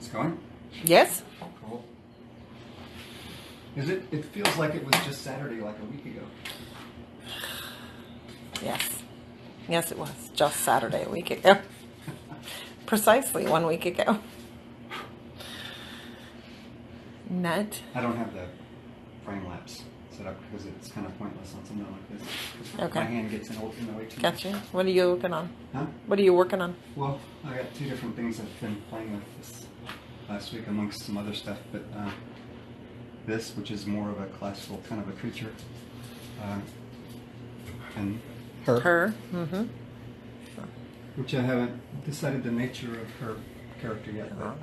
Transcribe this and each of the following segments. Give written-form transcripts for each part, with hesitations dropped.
It's going? Yes. Cool. Is it? It feels like it was just Saturday, like a week ago. Yes. Yes, it was just Saturday a week ago. Precisely 1 week ago. Nut. I don't have the frame lapse set up because it's kind of pointless on something like this. Okay. My hand gets in the way too much. Gotcha. What are you working on? Huh? What are you working on? Well, I got two different things I've been playing with this last week amongst some other stuff, but this, which is more of a classical kind of a creature, and her. Her. Mm-hmm. Which I haven't decided the nature of her character yet. But,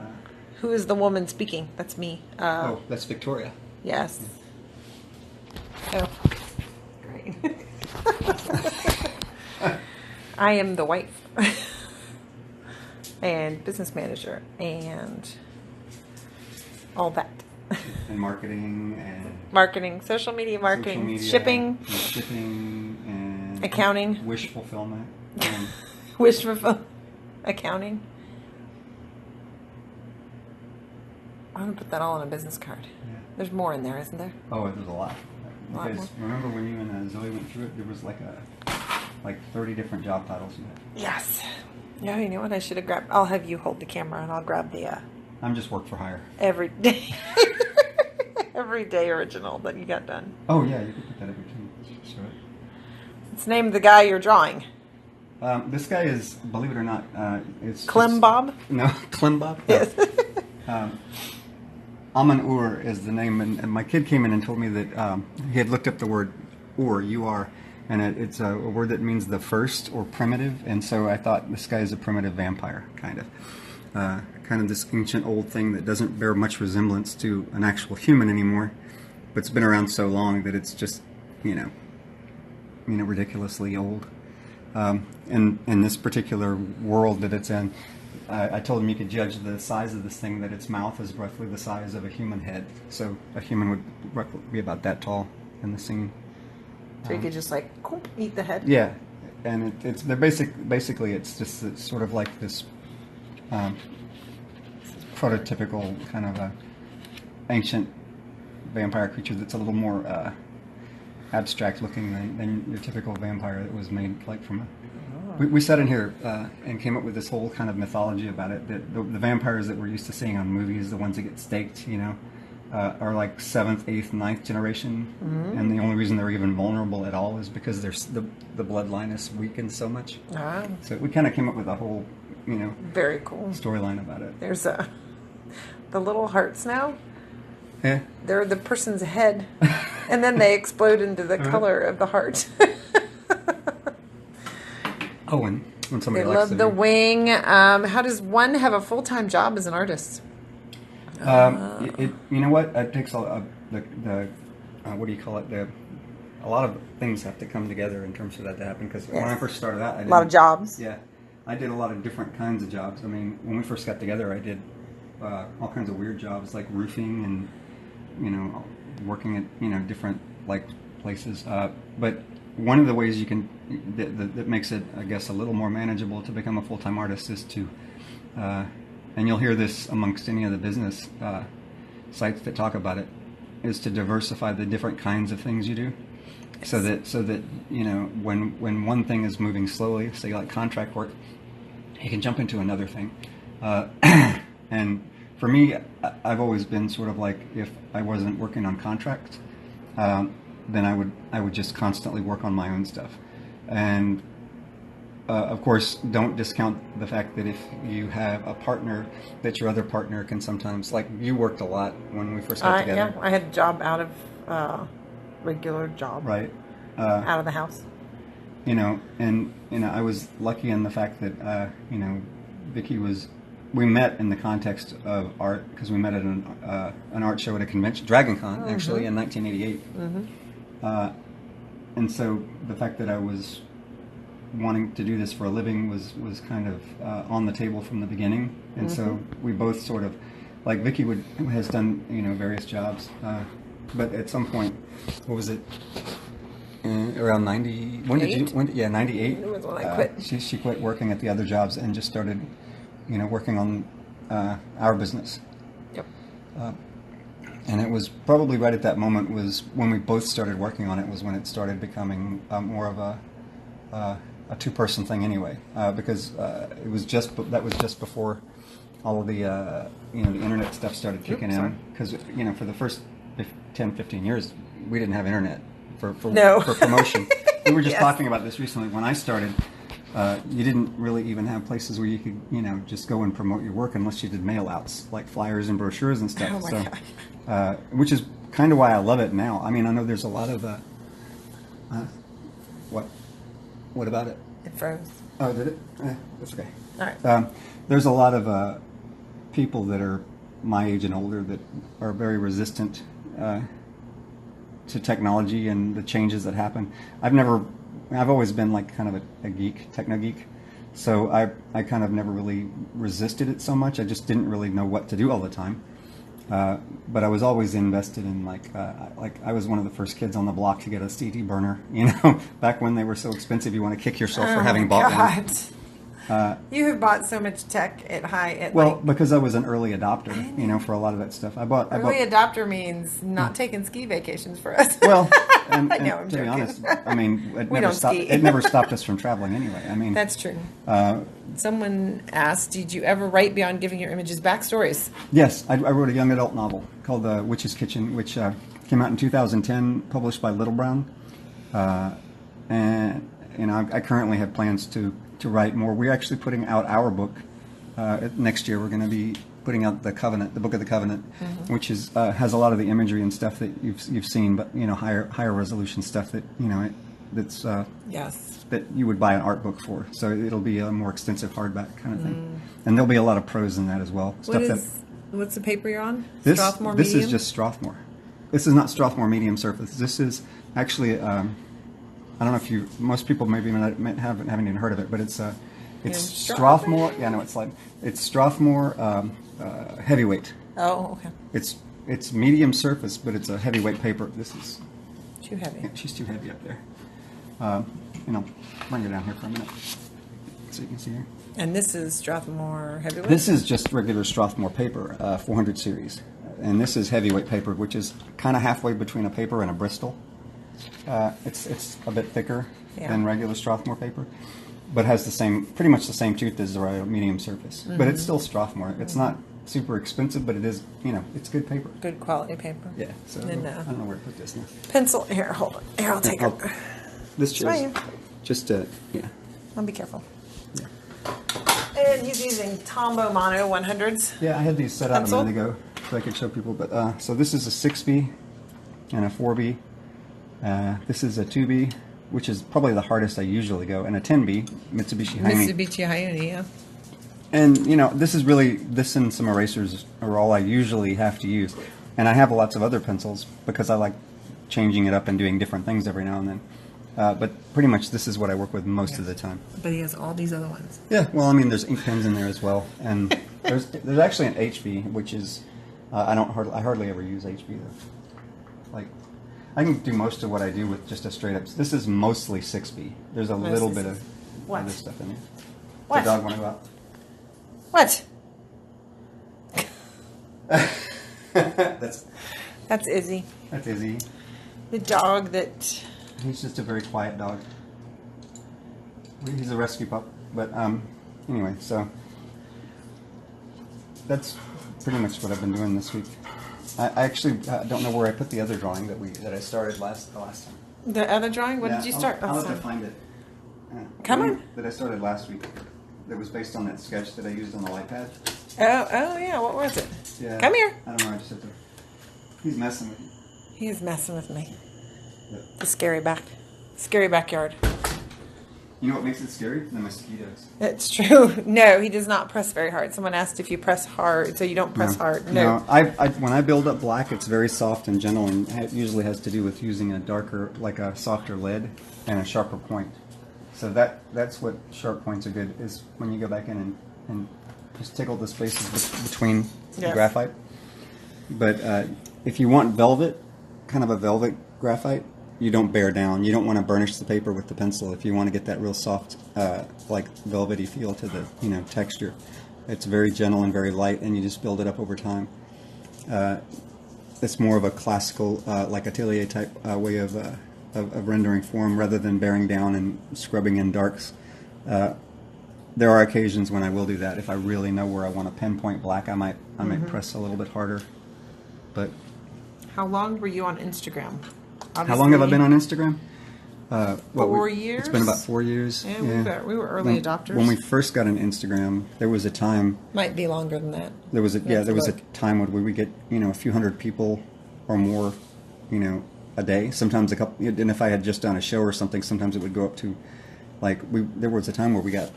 Who is the woman speaking? That's me. oh, that's Victoria. Yes. Oh, great. I am the wife and business manager and all that. And marketing and Marketing, social media marketing, shipping, and accounting, wish fulfillment, and wish fulfillment, accounting. I'm gonna put that all on a business card. yeah. There's more in there, isn't there? Oh, there's a lot. lot Because more. remember when you and Zoe went through it, there was like 30 different job titles you had. Yes. Yeah, you know what? I should have grabbed. I'll have you hold the camera, and I'll grab the I'm just work for hire. every day, every day original that you got done. Oh yeah, you could put that every time. Show it. Let's name the guy you're drawing. This guy is, believe it or not, it's Clem Bob. No, Clem Bob. No. Yes. Amun Ur is the name, and my kid came in and told me that he had looked up the word Ur, U-R, and it's a word that means the first or primitive, and so I thought this guy is a primitive vampire, kind of this ancient old thing that doesn't bear much resemblance to an actual human anymore, but it's been around so long that it's just, ridiculously old. In this particular world that it's in, I told him you could judge the size of this thing, that its mouth is roughly the size of a human head. So a human would roughly be about that tall in the scene. So you could just eat the head. Yeah, and they're basically it's just sort of like this prototypical kind of a ancient vampire creature that's a little more abstract looking than your typical vampire that was made like from a... We sat in here and came up with this whole kind of mythology about it, that the vampires that we're used to seeing on movies, the ones that get staked, are like 7th, 8th, 9th generation, and the only reason they're even vulnerable at all is because the bloodline is weakened so much. Ah. So we kind of came up with a whole, Very cool. storyline about it. There's the little hearts now. Yeah. They're the person's head, and then they explode into the color of the heart. Oh, when somebody They likes love the wing. How does one have a full-time job as an artist? You know what? It takes the what do you call it? A lot of things have to come together in terms for that to happen. Because when I first started out, A lot of jobs. Yeah, I did a lot of different kinds of jobs. I mean, when we first got together, I did all kinds of weird jobs like roofing and working at different places. But one of the ways you can that makes it, I guess, a little more manageable to become a full-time artist is to, and you'll hear this amongst any of the business sites that talk about it, is to diversify the different kinds of things you do, yes. so that when one thing is moving slowly, say like contract work, you can jump into another thing, and for me, I've always been sort of like, if I wasn't working on contracts, then I would just constantly work on my own stuff. And of course, don't discount the fact that if you have a partner, that your other partner can sometimes, like you worked a lot when we first got together. Yeah, I had a job out of regular job. Right. Out of the house. I was lucky in the fact that Vicky was. We met in the context of art because we met at an art show at a convention, Dragon Con, actually, in 1988. Mm-hmm. And so the fact that I was wanting to do this for a living was kind of on the table from the beginning. And so we both sort of, like Vicky has done various jobs, but at some point, what was it? Around 90. When did you? Yeah, 98. It was when I quit. She quit working at the other jobs and just started, working on our business. Yep. And it was probably right at that moment was when we both started working on it, was when it started becoming more of a two-person thing anyway, because it was just before all of the the internet stuff started kicking in, because for the first 10, 15 years we didn't have internet for promotion. We were just talking about this recently. When I started, you didn't really even have places where you could just go and promote your work unless you did mail outs like flyers and brochures and stuff. Oh my God. Which is kind of why I love it now. I mean, I know there's a lot of what about it? It froze. Oh, did it? That's okay. All right. There's a lot of people that are my age and older that are very resistant to technology and the changes that happen. I've always been like kind of a geek, techno geek, so I kind of never really resisted it so much. I just didn't really know what to do all the time. But I was always invested in like I was one of the first kids on the block to get a CD burner. Back when they were so expensive, you want to kick yourself for having bought one. You have bought so much tech because I was an early adopter, for a lot of that stuff. Early adopter means not taking ski vacations for us. Well, and I know, I'm to be joking. honest, I mean, ski. It never stopped us from traveling anyway. I mean, that's true. Someone asked, did you ever write beyond giving your images backstories? Yes, I wrote a young adult novel called The Witch's Kitchen, which came out in 2010, published by Little Brown. And I currently have plans to write more. We're actually putting out our book next year. We're going to be putting out the Book of the Covenant, which has a lot of the imagery and stuff that you've seen, but higher resolution stuff that that's yes, that you would buy an art book for. So it'll be a more extensive hardback kind of thing, and there'll be a lot of prose in that as well. What's the paper you're on? This Strathmore this Medium? is just Strathmore. This is not Strathmore Medium Surface. This is actually I don't know if most people maybe haven't even heard of it, but it's Strathmore. Yeah, no, it's Strathmore heavyweight. Oh, okay. It's medium surface, but it's a heavyweight paper. This is too heavy. Yeah, she's too heavy up there. Bring her down here for a minute so you can see her. And this is Strathmore heavyweight? This is just regular Strathmore paper, 400 series. And this is heavyweight paper, which is kind of halfway between a paper and a Bristol. It's a bit thicker than regular Strathmore paper, but has pretty much the same tooth as the medium surface. But it's still Strathmore. It's not super expensive, but it is, it's good paper. Good quality paper. Yeah. So I don't know where to put this now. Pencil. Here, hold on. Here, I'll take it. This chair. Just yeah. I'll be careful. Yeah. And he's using Tombow Mono 100s. Yeah, I had these set out a minute ago so I could show people. But so this is a 6B and a 4B. This is a 2B, which is probably the hardest I usually go, and a 10B, Mitsubishi Hayumi. Mitsubishi Hayumi, yeah. And, this and some erasers are all I usually have to use. And I have lots of other pencils because I like changing it up and doing different things every now and then. But pretty much this is what I work with most of the time. But he has all these other ones. Yeah, well, I mean, there's ink pens in there as well. And there's actually an HB, which is, I hardly ever use HB though. Like, I can do most of what I do with just a straight up. This is mostly 6B. There's a little bit of other stuff in there. What? The dog want to go out? What? That's Izzy. That's Izzy. The dog that... He's just a very quiet dog. He's a rescue pup. But anyway, so that's pretty much what I've been doing this week. I actually don't know where I put the other drawing that I started the last time. The other drawing? What did you start? I'll have to find it. Come on. That I started last week. That was based on that sketch that I used on the light pad. Oh yeah. What was it? Yeah. Come here. I don't know. I just have to. He's messing with you. He is messing with me. Yep. The scary backyard. You know what makes it scary? The mosquitoes. It's true. No, he does not press very hard. Someone asked if you press hard, so you don't press hard. No. When I build up black, it's very soft and gentle, and it usually has to do with using a softer lead and a sharper point. So that's what sharp points are good, is when you go back in and just tickle the spaces between the graphite. But if you want kind of a velvet graphite, you don't bear down. You don't want to burnish the paper with the pencil. If you want to get that real soft, like velvety feel to the texture, It's very gentle and very light, and you just build it up over time. It's more of a classical, like atelier type way of rendering form rather than bearing down and scrubbing in darks. There are occasions when I will do that. If I really know where I want to pinpoint black, I might press a little bit harder. But how long were you on Instagram? Obviously, how long have I been on Instagram? 4 years? It's been about 4 years. Yeah, we were early adopters. When we first got an Instagram, there was a time. Might be longer than that. There was a time where we would get a few hundred people or more, a day. Sometimes a couple. And if I had just done a show or something, sometimes it would go up to, there was a time where we got,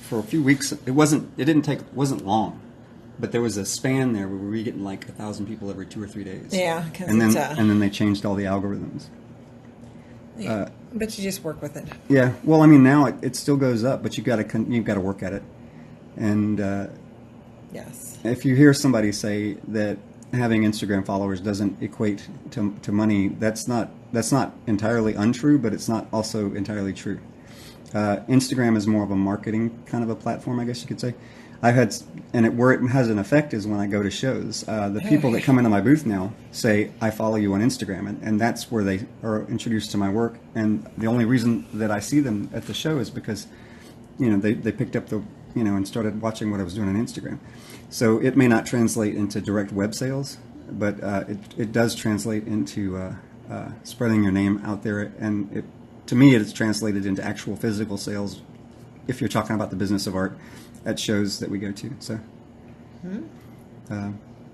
for a few weeks. It wasn't long, but there was a span there where we were getting like 1,000 people every 2 or 3 days. Yeah, and then they changed all the algorithms. Yeah. But you just work with it. Yeah. Well, I mean, now it still goes up, but you've got to work at it. And yes, if you hear somebody say that having Instagram followers doesn't equate to money, that's not entirely untrue, but it's not also entirely true. Instagram is more of a marketing kind of a platform, I guess you could say. Where it has an effect is when I go to shows. The people that come into my booth now say, I follow you on Instagram, and that's where they are introduced to my work. And the only reason that I see them at the show is because, they picked up and started watching what I was doing on Instagram. So it may not translate into direct web sales, but it does translate into spreading your name out there. And to me, it's translated into actual physical sales if you're talking about the business of art at shows that we go to. So,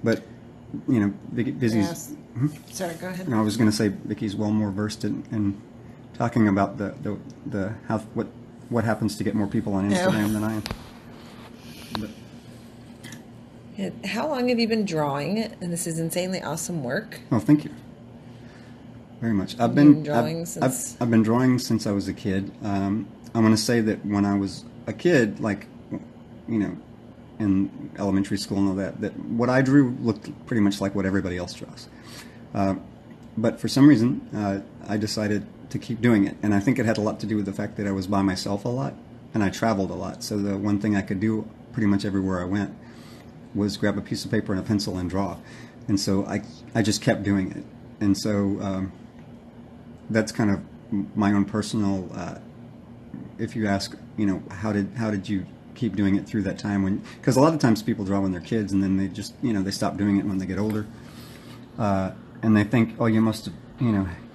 but Vicky's. Yes. Sorry, go ahead. I was going to say Vicky's well more versed in talking about what happens to get more people on Instagram than I am. But, how long have you been drawing? And this is insanely awesome work. Oh, thank you very much. I've been drawing since I was a kid. I'm going to say that when I was a kid, in elementary school and all that what I drew looked pretty much like what everybody else draws. But for some reason, I decided to keep doing it. And I think it had a lot to do with the fact that I was by myself a lot and I traveled a lot. So the one thing I could do pretty much everywhere I went was grab a piece of paper and a pencil and draw. And so I just kept doing it. And so that's kind of my own personal, if you ask, how did you keep doing it through that time? Because a lot of times people draw when they're kids and then they just, they stop doing it when they get older. And they think, oh, you must have,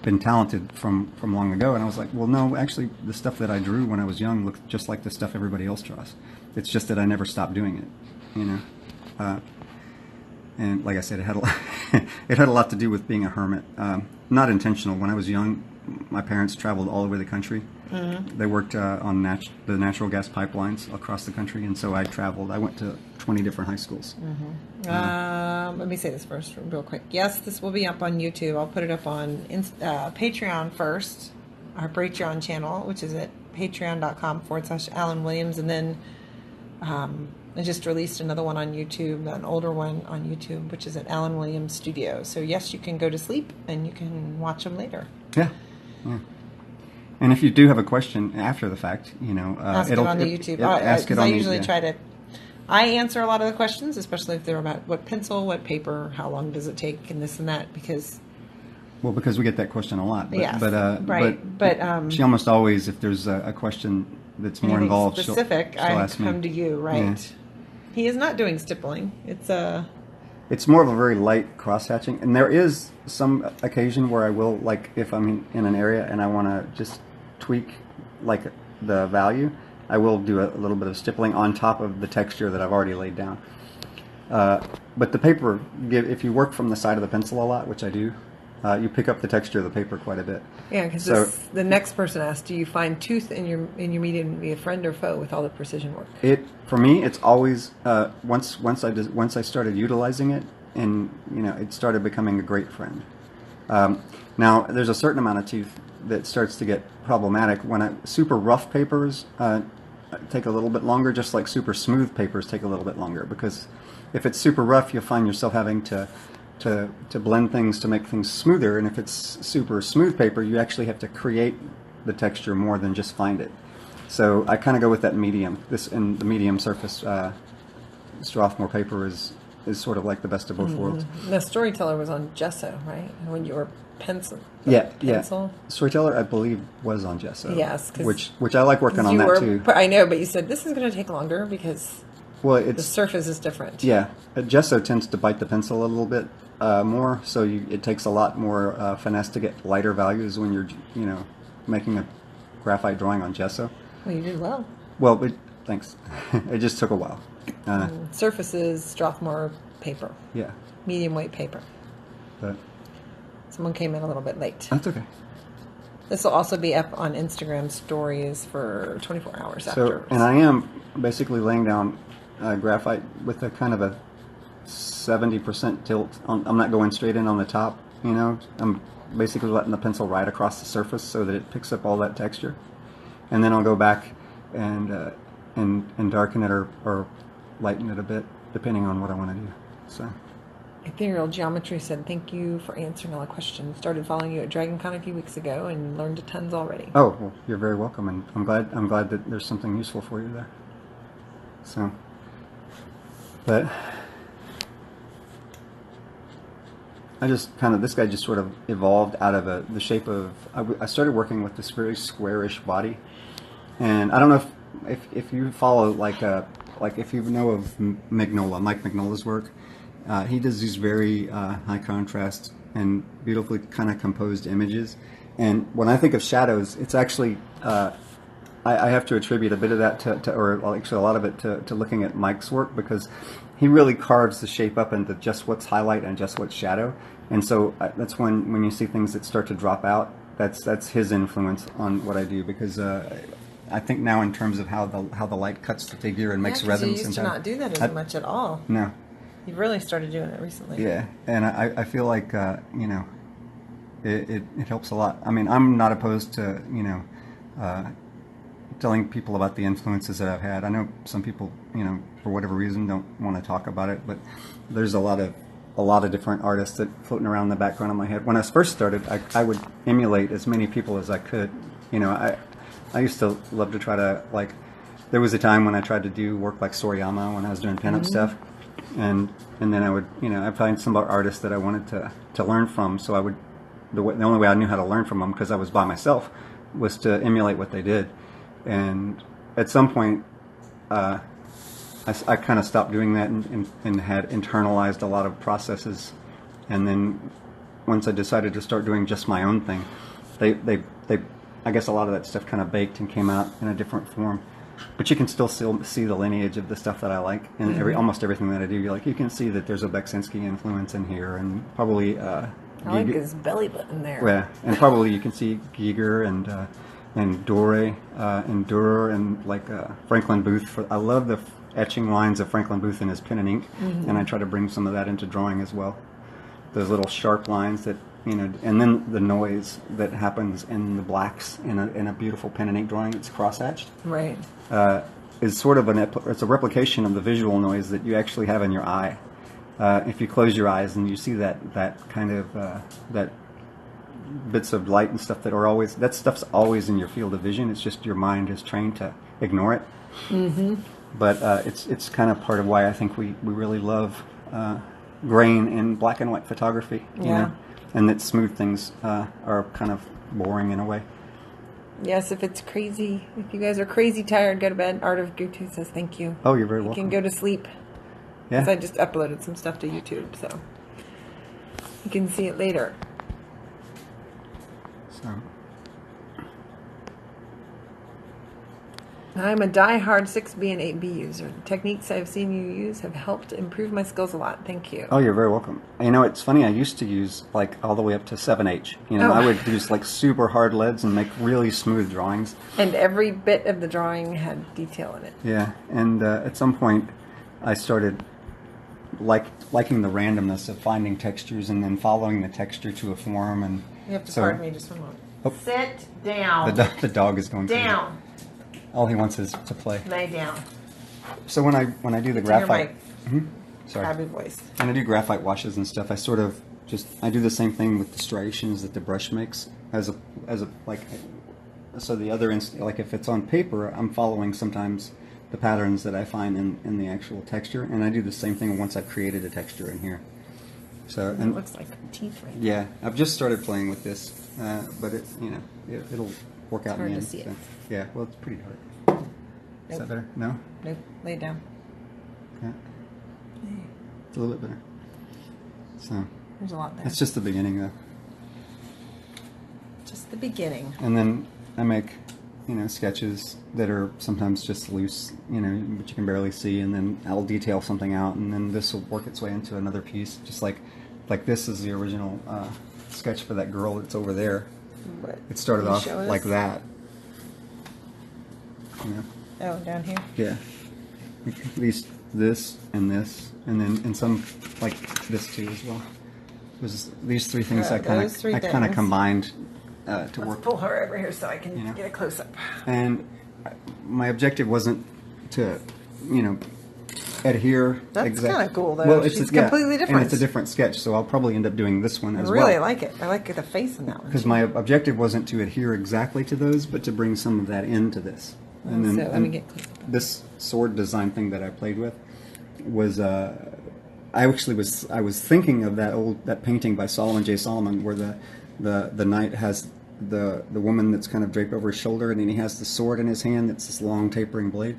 been talented from long ago. And I was like, well, no, actually the stuff that I drew when I was young looked just like the stuff everybody else draws. It's just that I never stopped doing it, and like I said, it had a lot to do with being a hermit. Not intentional. When I was young, my parents traveled all over the country. Mm-hmm. They worked on the natural gas pipelines across the country, and so I traveled. I went to 20 different high schools. Mm-hmm. Let me say this first real quick. Yes, this will be up on YouTube. I'll put it up on Patreon first, our Patreon channel, which is at patreon.com/AllenWilliams, and then I just released another one on YouTube, an older one on YouTube, which is at AllenWilliams Studio. So yes, you can go to sleep and you can watch them later. Yeah. And if you do have a question after the fact, ask it on the YouTube. I usually try to. I answer a lot of the questions, especially if they're about what pencil, what paper, how long does it take, and this and that, because. Well, because we get that question a lot. But, yes, right. But she almost always, if there's a question that's more involved, specific, she'll ask me. I come to you, right? Yeah. He is not doing stippling. It's more of a very light cross-hatching, and there is some occasion where I will, like if I'm in an area and I want to just tweak like the value, I will do a little bit of stippling on top of the texture that I've already laid down. But the paper, if you work from the side of the pencil a lot, which I do, you pick up the texture of the paper quite a bit. Yeah, because the next person asked, do you find tooth in your medium to be a friend or foe with all the precision work? For me, it's always once I started utilizing it, and it started becoming a great friend. Now there's a certain amount of tooth that starts to get problematic when super rough papers take a little bit longer, just like super smooth papers take a little bit longer, because if it's super rough, you'll find yourself having to blend things to make things smoother, and if it's super smooth paper, you actually have to create the texture more than just find it. So I kind of go with that medium, the medium surface Strathmore paper is sort of like the best of both worlds. The Storyteller was on gesso, right? When you were pencil. Yeah. Storyteller, I believe, was on gesso. Yes, which I like working on that too. I know, but you said this is going to take longer because the surface is different. Yeah, gesso tends to bite the pencil a little bit more, so it takes a lot more finesse to get lighter values when you're making a graphite drawing on gesso. Well, you did well. Well, thanks. It just took a while. Surfaces, Strathmore paper. Yeah. Medium weight paper. But someone came in a little bit late. That's okay. This will also be up on Instagram stories for 24 hours afterwards. And I am basically laying down graphite with a kind of a 70% tilt. I'm not going straight in on the top, I'm basically letting the pencil ride across the surface so that it picks up all that texture. And then I'll go back and darken it or lighten it a bit, depending on what I want to do. So. Ethereal Geometry said, thank you for answering all the questions. Started following you at DragonCon a few weeks ago and learned tons already. Oh, well, you're very welcome, and I'm glad that there's something useful for you there. So, but I just this guy just sort of evolved out of the shape of, I started working with this very squarish body, and I don't know if you follow like if you know of Mike Mignola's work. He does these very high contrast and beautifully kind of composed images. And when I think of shadows, it's actually, I have to attribute a bit of that or actually a lot of it to looking at Mike's work, because he really carves the shape up into just what's highlight and just what's shadow. And so that's when you see things that start to drop out, that's his influence on what I do, because I think now in terms of how the light cuts the figure and makes resonance. You used to not do that as much at all. No. You've really started doing it recently. Yeah, and I feel like it helps a lot. I mean, I'm not opposed to telling people about the influences that I've had. I know some people for whatever reason don't want to talk about it, but there's a lot of different artists that floating around in the background of my head. When I first started, I would emulate as many people as I could. I used to love to try to there was a time when I tried to do work like Soriyama when I was doing pinup stuff. And then I would, I'd find some artists that I wanted to learn from. So I would, the only way I knew how to learn from them, because I was by myself, was to emulate what they did. And at some point, I kind of stopped doing that and had internalized a lot of processes. And then once I decided to start doing just my own thing, I guess a lot of that stuff kind of baked and came out in a different form. But you can still see the lineage of the stuff that I like, and almost everything that I do. You can see that there's a Beksinski influence in here, and probably I like his belly button there. Yeah, and probably you can see Giger and Dore and Durer and Franklin Booth. I love the etching lines of Franklin Booth in his pen and ink, and I try to bring some of that into drawing as well. Those little sharp lines that and then the noise that happens in the blacks in a beautiful pen and ink drawing. It's cross-hatched. Right. Is sort of it's a replication of the visual noise that you actually have in your eye. If you close your eyes and you see that kind of that bits of light and stuff that stuff's always in your field of vision. It's just your mind is trained to ignore it. Mm-hmm. But it's kind of part of why I think we really love grain in black and white photography. Yeah. And that smooth things are kind of boring in a way. Yes, if it's crazy, if you guys are crazy tired, go to bed. Art of Gutu says thank you. Oh, you're very welcome. You can go to sleep. Yeah. Because I just uploaded some stuff to YouTube, so you can see it later. So. I'm a die-hard 6B and 8B user. The techniques I've seen you use have helped improve my skills a lot. Thank you. Oh, you're very welcome. It's funny. I used to use all the way up to 7H. I would use super hard leads and make really smooth drawings. And every bit of the drawing had detail in it. Yeah, and at some point, I started liking the randomness of finding textures and then following the texture to a form. And you have to pardon me just for a moment. Oh, sit down. The dog is going down. All he wants is to play. Lay down. So when I do the graphite, sorry, happy voice. When I do graphite washes and stuff, I sort of I do the same thing with the striations that the brush makes so the other if it's on paper, I'm following sometimes the patterns that I find in the actual texture, and I do the same thing once I've created a texture in here. So It and looks like teeth right there. yeah, I've just started playing with this, but it'll work out in hard the to end. see it. So, yeah, well, it's pretty hard. Is that Nope. better? No? Nope. Lay it down. Okay. It's a little bit better. So There's a lot there. that's just the beginning, though. Just the beginning. And then I make, sketches that are sometimes just loose, but you can barely see, and then I'll detail something out, and then this will work its way into another piece, just like this is the original sketch for that girl that's over there. What? It started Can you off show us? like that. Oh, down here. Yeah. At least this, and then in some, like this too as well. It was these three things I kind those three of things. combined to Let's work. pull her over here so I can get a close up. And my objective wasn't to, adhere. That's kind of cool though. Well, She's completely different. and it's a different sketch, so I'll probably end up doing this one as I well. really like it. I like the face in that one. Because my objective wasn't to adhere exactly to those, but to bring some of that into this. And then So let me get close. this sword design thing that I played with was I was thinking of that painting by Solomon J. Solomon where the knight has the woman that's kind of draped over his shoulder, and then he has the sword in his hand that's this long tapering blade.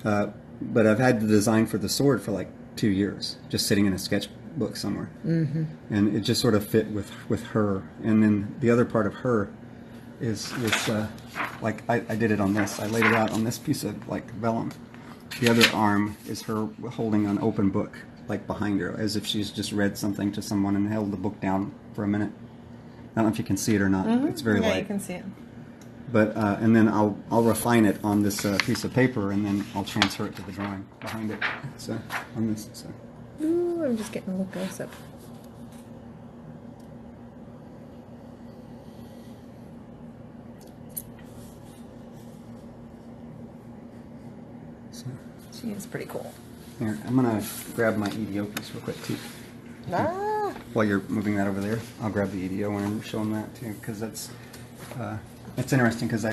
But I've had the design for the sword for like 2 years, just sitting in a sketchbook somewhere, and it just sort of fit with her. And then the other part of her is like I did it on this. I laid it out on this piece of like vellum. The other arm is her holding an open book, like behind her, as if she's just read something to someone and held the book down for a minute. I don't know if you can see it or not. It's very light. Yeah, you can see it. But and then I'll refine it on this piece of paper, and then I'll transfer it to the drawing behind it. So on this. So. Ooh, I'm just getting a little close up. So She is pretty cool. here, I'm gonna grab my EDO piece real quick too. Ah, While you're moving that over there, I'll grab the EDO when I'm showing that too, because that's it's interesting because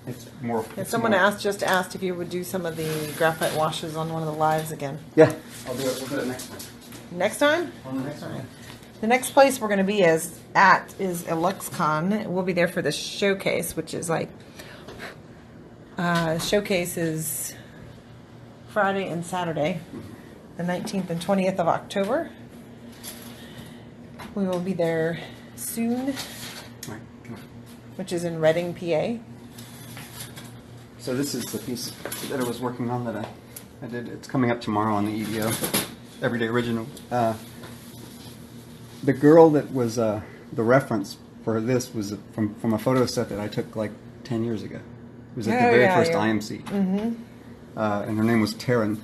it's more. yeah, it's someone more- asked if you would do some of the graphite washes on one of the lives again. Yeah, I'll do it. We'll do it next time. Next time? On the next one. The next place we're going to be is LuxCon. We'll be there for the showcase, which is like showcase is Friday and Saturday, the 19th and 20th of October. We will be there soon, All right, come on. which is in Reading, PA. So this is the piece that I was working on that I did. It's coming up tomorrow on the EDO, Everyday Original. The girl that was the reference for this was from a photo set that I took like 10 years ago. It was at the very first IMC. And her name was Taryn.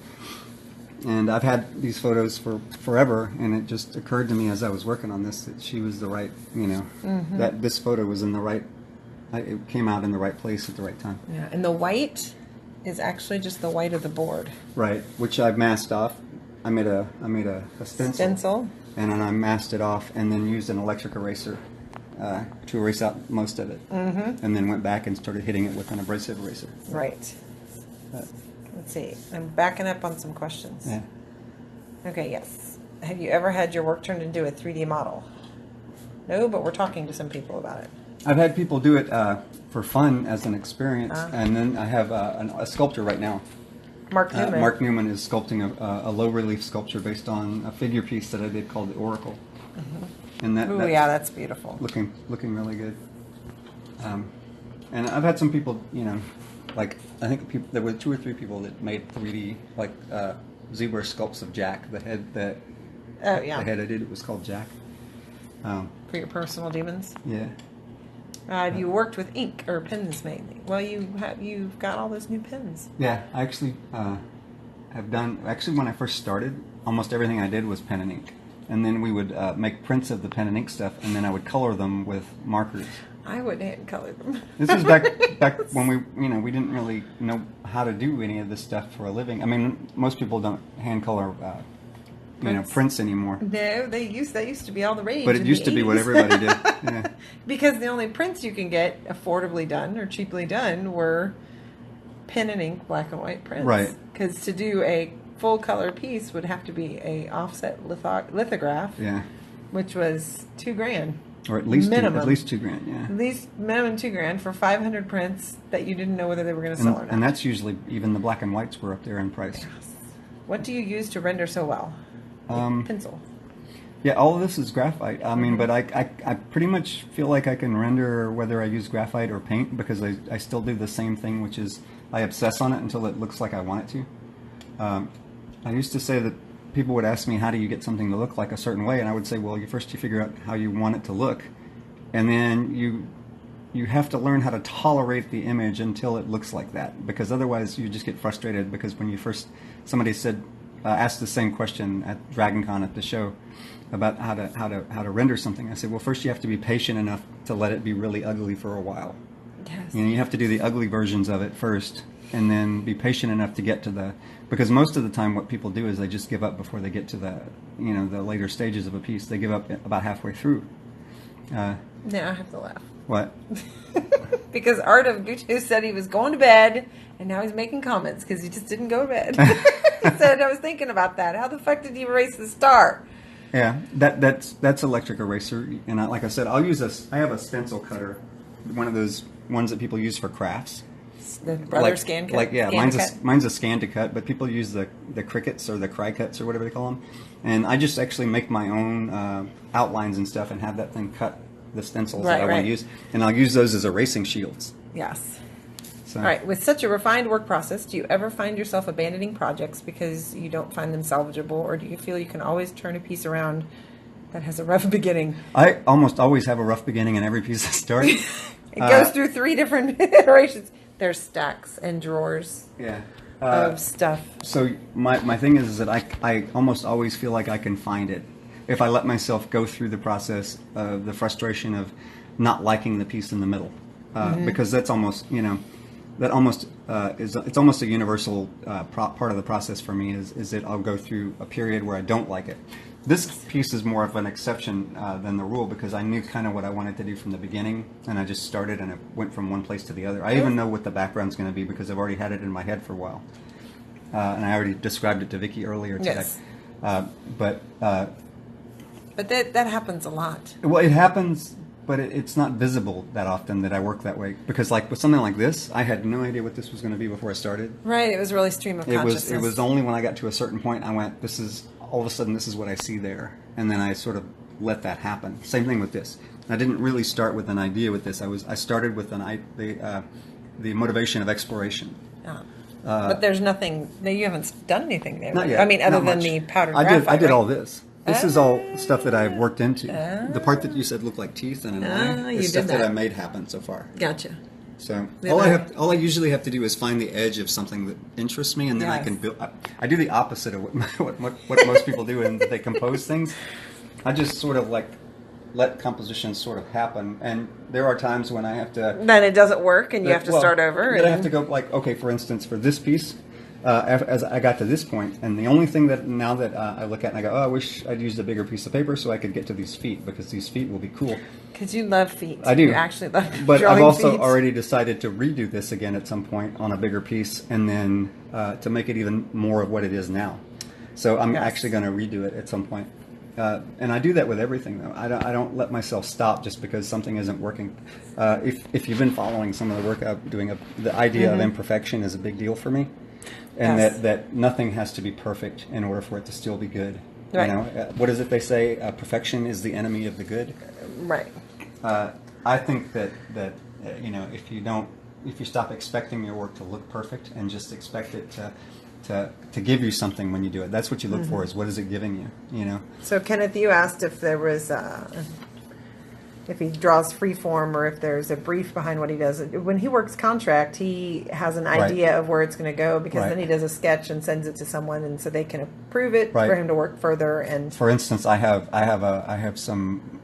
And I've had these photos for forever, and it just occurred to me as I was working on this that she was the right, that this photo was in the right, it came out in the right place at the right time. Yeah, and the white is actually just the white of the board. Right, which I've masked off. I made a stencil. And then I masked it off and then used an electric eraser to erase out most of it. And then went back and started hitting it with an abrasive eraser. Right. Let's see. I'm backing up on some questions. Yeah. Okay, yes. Have you ever had your work turned into a 3D model? No, but we're talking to some people about it. I've had people do it for fun as an experience, and then I have a sculptor right now. Mark Newman. Mark Newman is sculpting a low relief sculpture based on a figure piece that I did called the Oracle, and Oh that's yeah, that's beautiful. looking really good. And I've had some people, like I think there were 2 or 3 people that made 3D like zebra sculpts of Jack. The head that Oh yeah. the head I did, it was called Jack. For your personal demons. Yeah. Have you worked with ink or pens mainly? Well, you've got all those new pens. Yeah, I actually have done. Actually, when I first started, almost everything I did was pen and ink, and then we would make prints of the pen and ink stuff, and then I would color them with markers. I wouldn't hand color them. This was back when we didn't really know how to do any of this stuff for a living. I mean, most people don't hand color prints anymore. No, that used to be all the rage. But it in used the to be what 80s. everybody did. Yeah. Because the only prints you can get affordably done or cheaply done were pen and ink black and white prints. Right. Because to do a full color piece would have to be a offset lithograph. Yeah. Which was $2,000. Or at least minimum. At least $2,000. Yeah. At least minimum $2,000 for 500 prints that you didn't know whether they were going to sell or not. And that's usually, even the black and whites were up there in price. Yes. What do you use to render so well? Pencil. Yeah, all of this is graphite. I mean, but I pretty much feel like I can render whether I use graphite or paint, because I still do the same thing, which is I obsess on it until it looks like I want it to. I used to say that people would ask me, how do you get something to look like a certain way? And I would say, well, first you figure out how you want it to look. And then you have to learn how to tolerate the image until it looks like that, because otherwise you just get frustrated. Because when somebody asked the same question at DragonCon at the show about how to render something. I said, well, first you have to be patient enough to let it be really ugly for a while. Yes. You have to do the ugly versions of it first, and then be patient enough to get to because most of the time what people do is they just give up before they get to the later stages of a piece. They give up about halfway through. Now I have to laugh. What? Because Art of Gucci said he was going to bed, and now he's making comments because he just didn't go to bed. He said, I was thinking about that. How the fuck did you erase the star? Yeah, that's electric eraser, and like I said, I have a stencil cutter, one of those ones that people use for crafts. The brother scan cut. Mine's a scan to cut, but people use the crickets or the cry cuts or whatever they call them, and I just actually make my own outlines and stuff and have that thing cut the stencils that I want to use, and I'll use those as erasing shields. Yes. So. All right. With such a refined work process, do you ever find yourself abandoning projects because you don't find them salvageable, or do you feel you can always turn a piece around that has a rough beginning? I almost always have a rough beginning in every piece I start. It goes through 3 different iterations. There's stacks and drawers of stuff. So my thing is that I almost always feel like I can find it if I let myself go through the process of the frustration of not liking the piece in the middle, because that's almost it's almost a universal part of the process for me is that I'll go through a period where I don't like it. This piece is more of an exception than the rule, because I knew kind of what I wanted to do from the beginning, and I just started and it went from one place to the other. I even know what the background's going to be because I've already had it in my head for a while, and I already described it to Vicki earlier today. Yes. But that happens a lot. Well, it happens, but it's not visible that often that I work that way, because like with something like this, I had no idea what this was going to be before I started. Right. It was really stream of consciousness. It was only when I got to a certain point I went, all of a sudden this is what I see there, and then I sort of let that happen. Same thing with this. I didn't really start with an idea with this. I started with the motivation of exploration. But there's nothing. You haven't done anything there. Not yet. I mean, other Not than much. the powdered graphite. I did right? all this. This is all stuff that I've worked into. The part that you said looked like teeth and an eye is stuff that I made happen so far. Gotcha. So all I usually have to do is find the edge of something that interests me, and then I can build. I do the opposite of what most people do, and they compose things. I just sort of like let compositions sort of happen, and there are times when I have to. Then it doesn't work, and you have to start over. Then I have to go like, okay, for instance, for this piece. As I got to this point, and the only thing that now that I look at and I go, oh, I wish I'd used a bigger piece of paper so I could get to these feet, because these feet will be cool. Because you love feet. I do. You actually love But drawing I've also feet. already decided to redo this again at some point on a bigger piece, and then to make it even more of what it is now. So I'm actually going to redo it at some point. And I do that with everything, though. I don't let myself stop just because something isn't working. If you've been following some of the work I'm doing, the idea of imperfection is a big deal for me. And that nothing has to be perfect in order for it to still be good. Right. You know, what is it they say? Perfection is the enemy of the good. Right. I think that if you stop expecting your work to look perfect and just expect it to give you something when you do it, that's what you look for. Is what is it giving you? You know. So Kenneth, you asked if there was if he draws free form or if there's a brief behind what he does. When he works contract, he has an idea of where it's going to go, because then he does a sketch and sends it to someone, and so they can approve it for him to work further. And for instance, I have some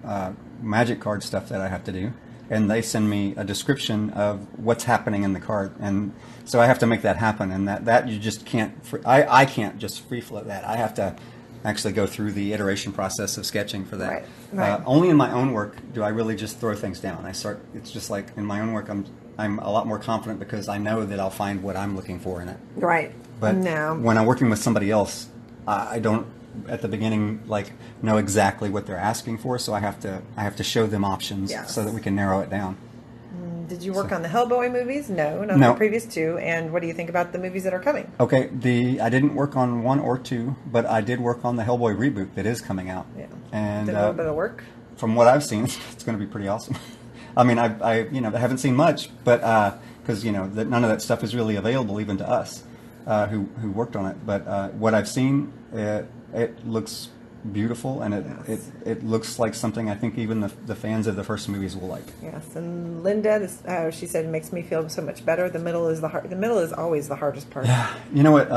magic card stuff that I have to do, and they send me a description of what's happening in the card, and so I have to make that happen, and that you just can't. I can't just free flow that. I have to actually go through the iteration process of sketching for that. Right. Only in my own work do I really just throw things down. It's just like in my own work, I'm a lot more confident because I know that I'll find what I'm looking for in it. Right. But no. when I'm working with somebody else, I don't at the beginning like know exactly what they're asking for, so I have to show them options so that we can narrow it down. Did you work on the Hellboy movies? No, not No. the previous two. And what do you think about the movies that are coming? Okay, I didn't work on 1 or 2, but I did work on the Hellboy reboot that is coming out. Yeah. And Did a little bit of work. From what I've seen, it's going to be pretty awesome. I mean, I haven't seen much, but because none of that stuff is really available even to us who worked on it. But what I've seen, it looks beautiful, and it looks like something I think even the fans of the first movies will like. Yes, and Linda, she said, it makes me feel so much better. The middle is the middle is always the hardest part. Yeah, you know what?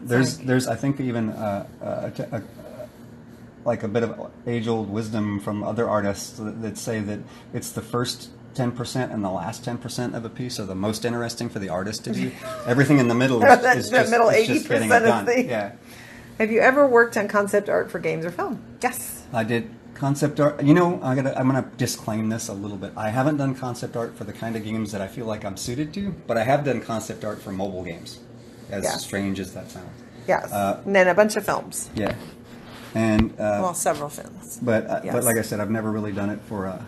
There's I think even like a bit of age-old wisdom from other artists that say that it's the first 10% and the last 10% of a piece are the most interesting for the artist to do. Everything in the middle is the just, middle it's just getting it 80% done. of the. Yeah. Have you ever worked on concept art for games or film? Yes. I did concept art. I'm gonna disclaim this a little bit. I haven't done concept art for the kind of games that I feel like I'm suited to, but I have done concept art for mobile games. As strange as that sounds. Yes. And then a bunch of films. Yeah. And several films. But like I said, I've never really done it for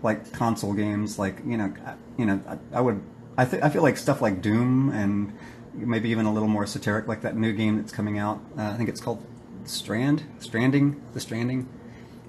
like console games. Like I feel like stuff like Doom and maybe even a little more esoteric, like that new game that's coming out. I think it's called The Stranding.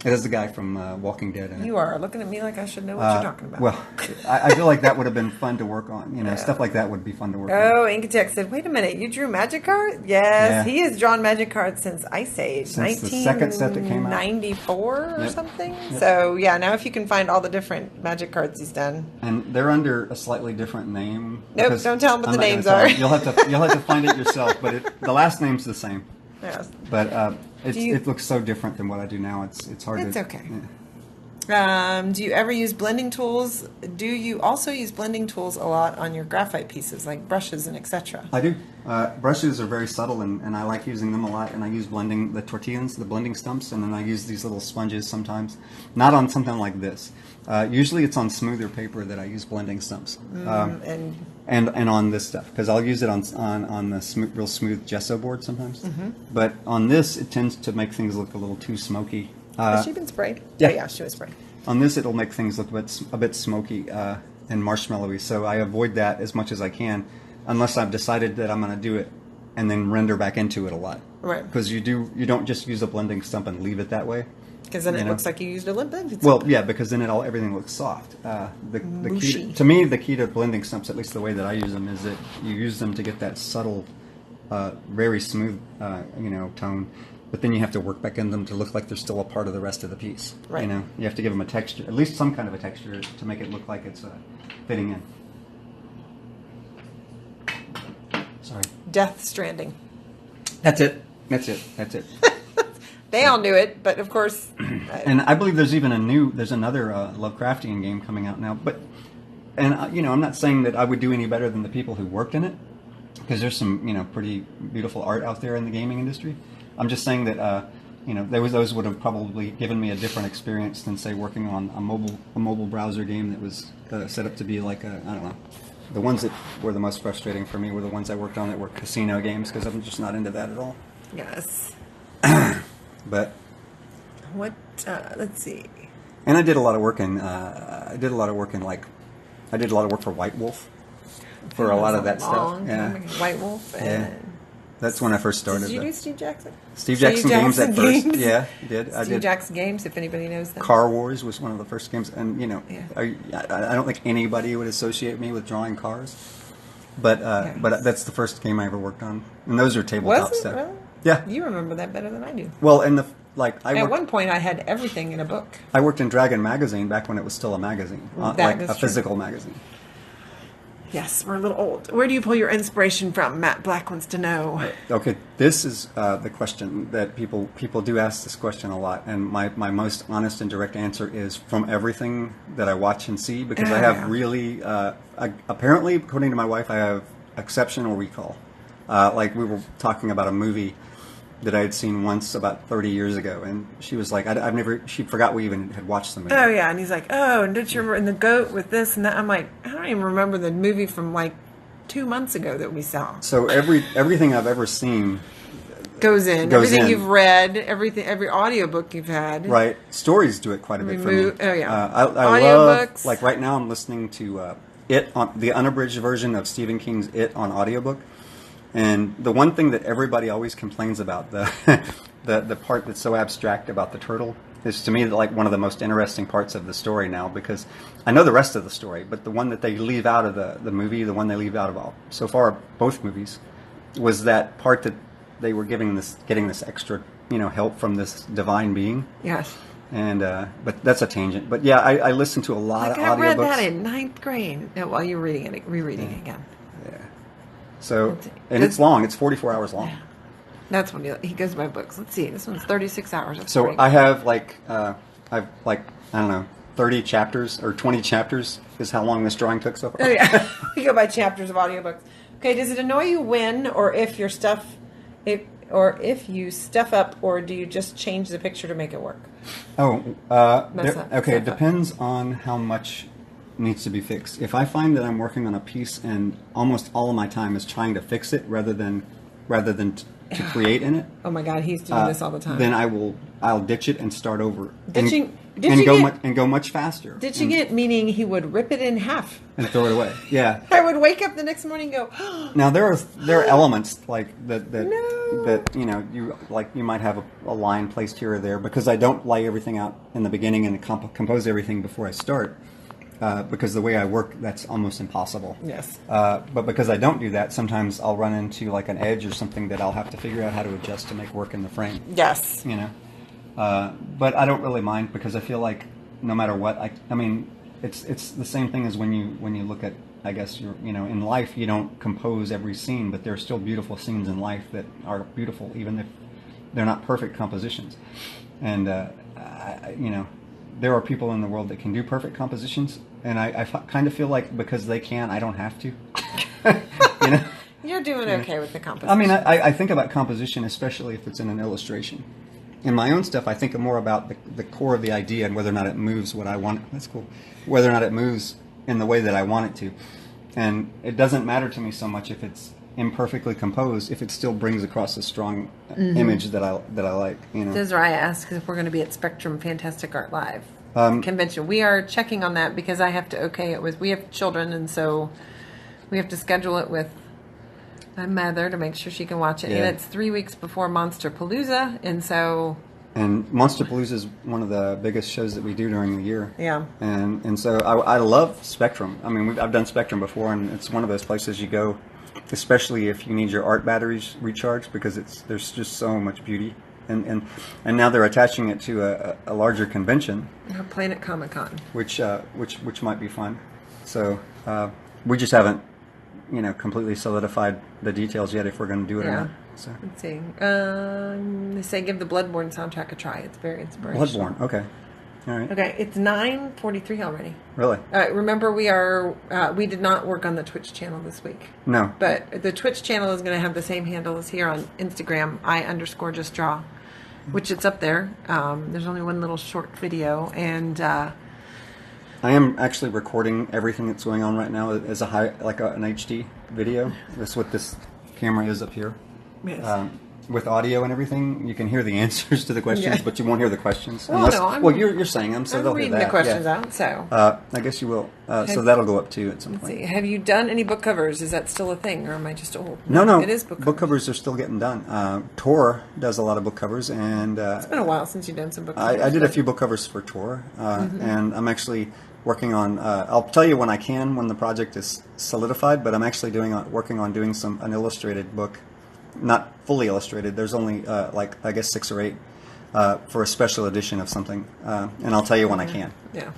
It has the guy from Walking Dead in it. You are looking at me like I should know what you're talking about. Well, I feel like that would have been fun to work on. Stuff like that would be fun to work on. Oh, Inkatek said, wait a minute, you drew magic cards? Yes, he has drawn magic cards since Ice Age. Since the second set that came out. 1994 or something? Yep. So, now if you can find all the different magic cards he's done. And they're under a slightly different name. Nope, don't tell them what the names are. You'll have to find it yourself, but the last name's the same. Yes. But it looks so different than what I do now. It's hard to... It's okay. Yeah. Do you ever use blending tools? Do you also use blending tools a lot on your graphite pieces, like brushes and etc.? I do. Brushes are very subtle, and I like using them a lot. And I use the tortillas, the blending stumps, and then I use these little sponges sometimes. Not on something like this. Usually it's on smoother paper that I use blending stumps. And on this stuff, because I'll use it on the real smooth gesso board sometimes. Mm-hmm. But on this, it tends to make things look a little too smoky. Has she been sprayed? Yeah. Oh, yeah, she was sprayed. On this, it'll make things look a bit smoky and marshmallowy. So I avoid that as much as I can, unless I've decided that I'm going to do it, and then render back into it a lot. Right. Because you don't just use a blending stump and leave it that way. Because then it looks like you used a blending stump. Well, yeah, because then everything looks soft. The key to me, the key to blending stumps, at least the way that I use them, is that you use them to get that subtle, very smooth, tone. But then you have to work back in them to look like they're still a part of the rest of the piece. Right. You have to give them a texture, at least some kind of a texture, to make it look like it's fitting in. Sorry. Death Stranding. That's it. They all knew it, but of course. And I believe there's another Lovecraftian game coming out now. I'm not saying that I would do any better than the people who worked in it, because there's some pretty beautiful art out there in the gaming industry. I'm just saying that those would have probably given me a different experience than, say, working on a mobile browser game that was set up to be like I don't know. The ones that were the most frustrating for me were the ones I worked on that were casino games, because I'm just not into that at all. Yes. But what? Let's see. And I did a lot of work in for White Wolf for a lot of that stuff. Yeah. White Wolf. That's when I first started. Did you do Steve Jackson? Steve Jackson games at first. Yeah, I did. Steve Jackson games, if anybody knows them. Car Wars was one of the first games, and I don't think anybody would associate me with drawing cars, but that's the first game I ever worked on, and those are tabletop stuff. Really? Yeah, you remember that better than I do. Well, at one point I had everything in a book. I worked in Dragon magazine back when it was still a magazine, physical magazine. Yes, we're a little old. Where do you pull your inspiration from? Matt Black wants to know. Okay, this is the question that people do ask this question a lot, and my most honest and direct answer is from everything that I watch and see, because I have really, apparently, according to my wife, I have exceptional recall. Like we were talking about a movie, that I had seen once about 30 years ago, and she was like, I've never. She forgot we even had watched the movie. Oh yeah, and he's like, oh, and did you remember in the goat with this and that? I'm like, I don't even remember the movie from like 2 months ago that we saw. So everything I've ever seen goes in. Everything you've read, every audiobook you've had. Right. Stories do it quite a bit for me. Oh yeah. I love, like right now I'm listening to It, on the unabridged version of Stephen King's It on audiobook. And the one thing that everybody always complains about, the part that's so abstract about the turtle, is to me like one of the most interesting parts of the story now, because I know the rest of the story, but the one that they leave out of the movie, the one they leave out of so far both movies, was that part that they were getting this extra, help from this divine being. Yes. And but that's a tangent. But yeah, I listen to a lot of audiobooks. I read that in 9th grade while you're rereading it again. Yeah. So, and it's long. It's 44 hours long. Yeah. That's when he goes by books. Let's see. This one's 36 hours. That's so great. I have I don't know, 30 chapters or 20 chapters is how long this drawing took so far. Oh yeah. You go by chapters of audiobooks. Okay, does it annoy you when or if you stuff up, or do you just change the picture to make it work? It depends on how much needs to be fixed. If I find that I'm working on a piece and almost all of my time is trying to fix it rather than to create in it. Oh my God, he's doing this all the time. Then I'll ditch it and start over. And go much faster. Ditching it meaning he would rip it in half and throw it away. Yeah. I would wake up the next morning and go. Now there are elements like that No. that you might have a line placed here or there, because I don't lay everything out in the beginning and compose everything before I start. Because the way I work, that's almost impossible. Yes. But because I don't do that, sometimes I'll run into like an edge or something that I'll have to figure out how to adjust to make work in the frame. Yes. But I don't really mind, because I feel like no matter what, I mean, it's the same thing as when you look at, I guess, in life, you don't compose every scene, but there are still beautiful scenes in life that are beautiful, even if they're not perfect compositions. And, there are people in the world that can do perfect compositions, and I kind of feel like because they can, I don't have to. You're doing okay with the composition. I mean, I think about composition, especially if it's in an illustration. In my own stuff, I think more about the core of the idea and whether or not it moves what I want. That's cool. Whether or not it moves in the way that I want it to. And it doesn't matter to me so much if it's imperfectly composed, if it still brings across a strong image that I like. Desiree asks if we're going to be at Spectrum Fantastic Art Live convention. We are checking on that because I have to okay it with. We have children, and so we have to schedule it with my mother to make sure she can watch it. Yeah. And it's 3 weeks before Monster Palooza, and so. And Monster Palooza is one of the biggest shows that we do during the year. Yeah. And so I love Spectrum. I mean, I've done Spectrum before, and it's one of those places you go, especially if you need your art batteries recharged, because there's just so much beauty. And now they're attaching it to a larger convention, Planet Comic Con, which might be fun. So we just haven't completely solidified the details yet if we're going to do it or not. So. Let's see. They say give the Bloodborne soundtrack a try. It's very inspirational. Bloodborne. Okay. All right. Okay, it's 9:43 already. Really? Remember, we did not work on the Twitch channel this week. No. But the Twitch channel is going to have the same handle as here on Instagram, I_justdraw, which it's up there. There's only one little short video, and I am actually recording everything that's going on right now as an HD video. That's what this camera is up here. Yes. With audio and everything, you can hear the answers to the questions, but you won't hear the questions. You're saying them, so they'll hear that. I'm reading the questions out, so. I guess you will. So that'll go up too at some point. See. Have you done any book covers? Is that still a thing, or am I just old? No. It is book covers. Book covers are still getting done. Tor does a lot of book covers, and it's been a while since you've done some book covers. I did a few book covers for Tor, and I'm actually working on. I'll tell you when I can, when the project is solidified. But I'm actually working on doing an illustrated book. Not fully illustrated. There's only I guess 6 or 8 for a special edition of something, and I'll tell you when I can. Yeah.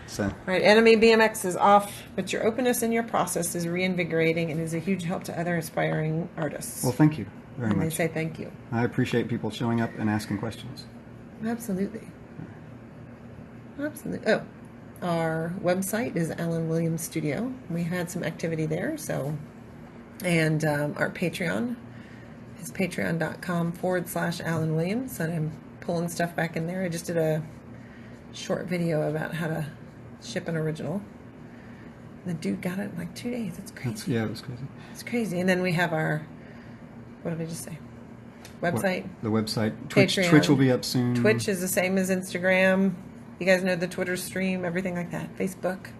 So. All right, Enemy BMX is off, but your openness in your process is reinvigorating and is a huge help to other aspiring artists. Well, thank you very much. And they say thank you. I appreciate people showing up and asking questions. Absolutely. Absolutely. Oh, our website is AllenWilliams Studio. We had some activity there, so, and our Patreon It's patreon.com/AllenWilliams, and I'm pulling stuff back in there. I just did a short video about how to ship an original. The dude got it in like 2 days. It's crazy. Yeah, it was crazy. It's crazy. And then we have our, what did I just say? Website. The website. Patreon. Twitch will be up soon. Twitch is the same as Instagram. You guys know the Twitter stream, everything like that. Facebook.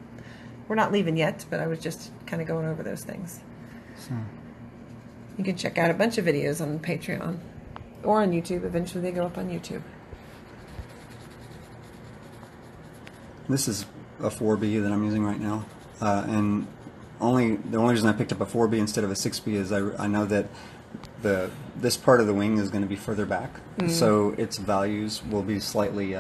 We're not leaving yet, but I was just kind of going over those things. So. You can check out a bunch of videos on Patreon or on YouTube. Eventually they go up on YouTube. This is a 4B that I'm using right now. And the only reason I picked up a 4B instead of a 6B is I know that this part of the wing is going to be further back, so its values will be slightly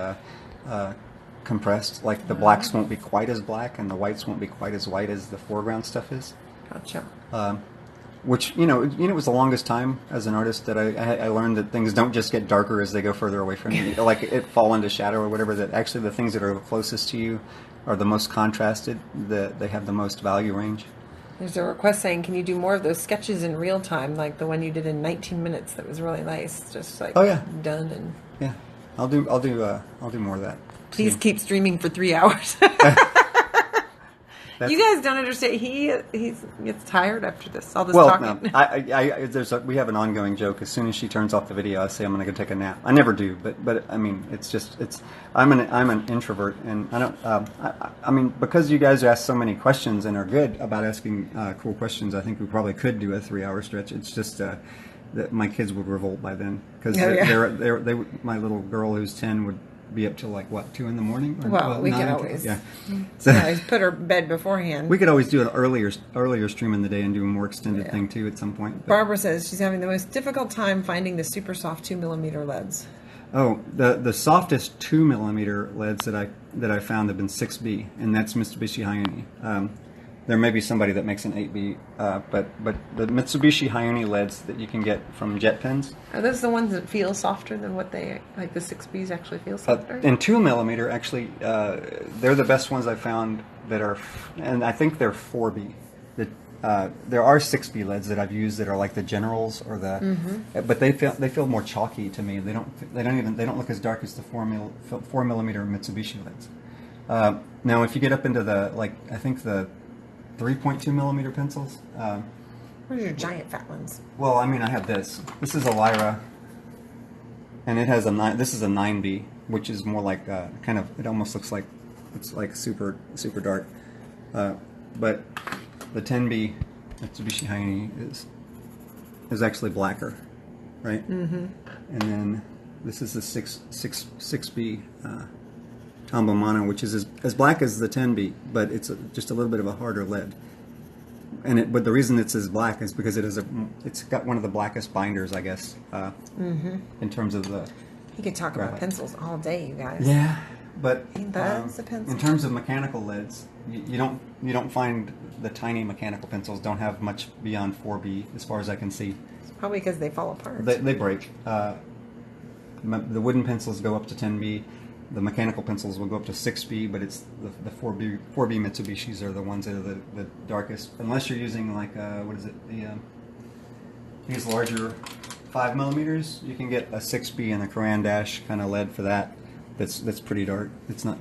compressed. Like the blacks won't be quite as black, and the whites won't be quite as white as the foreground stuff is. Gotcha. Which it was the longest time as an artist that I learned that things don't just get darker as they go further away from you, like it fall into shadow or whatever. That actually the things that are closest to you are the most contrasted. That they have the most value range. There's a request saying, can you do more of those sketches in real time, like the one you did in 19 minutes? That was really nice. Just like done and yeah, I'll do more of that. Please keep streaming for 3 hours. You guys don't understand. He gets tired after this. All this talking. No, we have an ongoing joke. As soon as she turns off the video, I say I'm going to go take a nap. I never do, but I mean, I'm an introvert, and I don't. I mean, because you guys ask so many questions and are good about asking cool questions, I think we probably could do a 3-hour stretch. It's just that my kids would revolt by then because my little girl who's 10 would be up till like what, 2 in the morning? Well, we could always So, put her bed beforehand. We could always do an earlier stream in the day and do a more extended thing too at some point. But. Barbara says she's having the most difficult time finding the super soft 2mm LEDs. Oh, the softest 2mm LEDs that I found have been 6B, and that's Mitsubishi Hayuni. There may be somebody that makes an 8B, but the Mitsubishi Hayuni LEDs that you can get from jet pens. Are those the ones that feel softer than what they, like the 6Bs actually feel softer? And 2mm, actually, they're the best ones I found that are, and I think they're 4B. There are 6B LEDs that I've used that are like the Generals or the, but they feel more chalky to me. They don't look as dark as the 4mm Mitsubishi LEDs. Now, if you get up into the I think the 3.2mm pencils. What are your giant fat ones? Well, I mean, I have this. This is a Lyra, and it has this is a 9B, which is more like kind of. It almost looks like it's like super dark. But the 10B Mitsubishi Hayuni is actually blacker, right? And then this is the 6B. Tombow Mono, which is as black as the 10B, but it's just a little bit of a harder lead. But the reason it's as black is because it's got one of the blackest binders, I guess, in terms of the. You could talk about pencils all day, you guys. Yeah, but that's a pencil. In terms of mechanical leads, you don't find the tiny mechanical pencils don't have much beyond 4B as far as I can see. It's probably because they fall apart. They break. The wooden pencils go up to 10B. The mechanical pencils will go up to 6B, but it's the 4B Mitsubishis are the ones that are the darkest. Unless you're using like what is it? These larger 5mm, you can get a 6B and a Koran Dash kind of lead for that. That's pretty dark. It's not